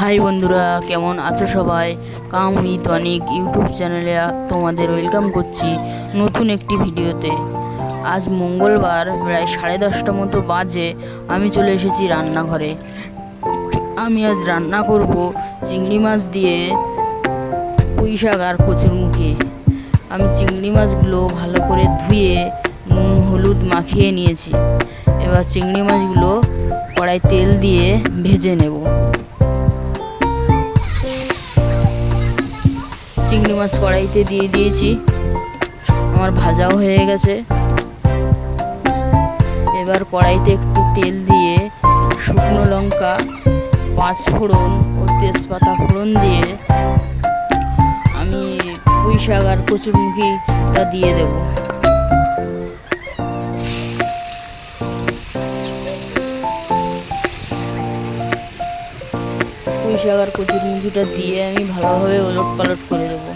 High বন্ধুরা, কেমন আছো সবাই? কাম উইথ অনিক ইউটিউব চ্যানেলে তোমাদের ওয়েলকাম করছি নতুন একটি ভিডিওতে। আজ মঙ্গলবার প্রায় 10:30 মতো বাজে, আমি চলে এসেছি রান্নাঘরে। আমি আজ রান্না করব চিংড়ি মাছ দিয়ে পুঁই শাক আর কচুরমুখী। আমি চিংড়ি মাছগুলো ভালো করে ধুয়ে নুন হলুদ মাখিয়ে নিয়েছি। এবার চিংড়ি মাছগুলো কড়াই তেল দিয়ে ভেজে নেব। চিংড়ি মাছ কড়াইতে দিয়ে দিয়েছি, আমার ভাজাও হয়ে গেছে। এবার কড়াইতে একটু তেল দিয়ে শুকনো লঙ্কা, 5 ফোড়ন ও তেজপাতা ফোড়ন দিয়ে আমি পুঁই শাক আর কচুরমুখীটা দিয়ে দেব। পুঁই শাক আর কচুরমুখীটা দিয়ে আমি ভালোভাবে ওলট পালট করে দেবো।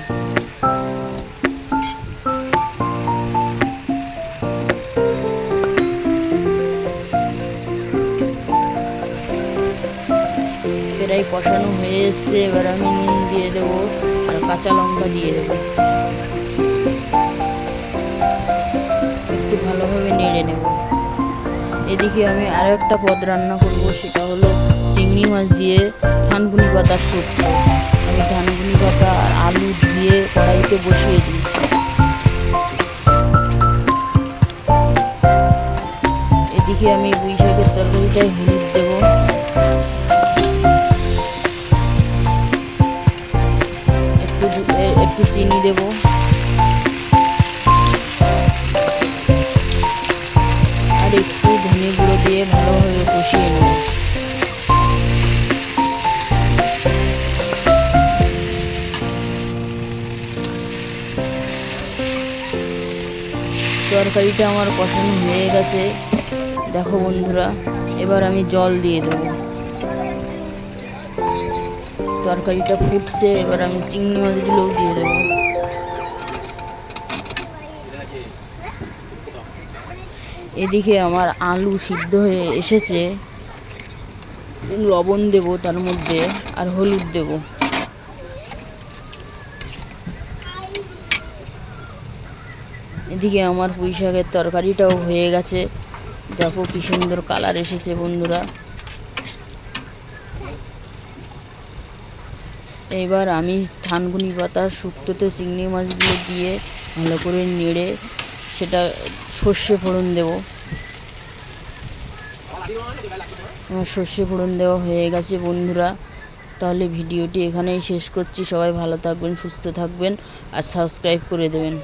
প্রায় কষানো হয়ে এসছে, এবার আমি নুন দিয়ে দেবো আর কাঁচা লঙ্কা দিয়ে দেবো। একটু ভালোভাবে নেড়ে নেব। এদিকে আমি আরও একটা পদ রান্না করব, সেটা হলো চিংড়ি মাছ দিয়ে থানকুনি পাতার শুক্তো। আমি থানকুনি পাতা আর আলু দিয়ে কড়াইতে বসিয়ে দিয়েছি। এদিকে আমি পুঁই শাকের তরকারিটায় হলুদ দেবো, একটু চিনি দেব, আর একটু ধনে গুঁড়ো দিয়ে ভালোভাবে কষিয়ে নেব। তরকারিটা আমার কষানো হয়ে গেছে, দেখো বন্ধুরা। এবার আমি জল দিয়ে দেবো। তরকারিটা ফুটছে, এবার আমি চিংড়ি মাছগুলোও দিয়ে দেবো। এদিকে আমার আলু সিদ্ধ হয়ে এসেছে, লবণ দেব তার মধ্যে আর হলুদ দেব। এদিকে আমার পুঁই শাকের তরকারিটাও হয়ে গেছে, দেখো কি সুন্দর কালার এসেছে বন্ধুরা। এবার আমি থানকুনি পাতার শুক্তোতে চিংড়ি মাছগুলো দিয়ে ভালো করে নেড়ে সেটা সর্ষে ফোড়ন দেব। আমার সর্ষে ফোড়ন দেওয়া হয়ে গেছে বন্ধুরা। তাহলে ভিডিওটি এখানেই শেষ করছি। সবাই ভালো থাকবেন, সুস্থ থাকবেন আর সাবস্ক্রাইব করে দেবেন।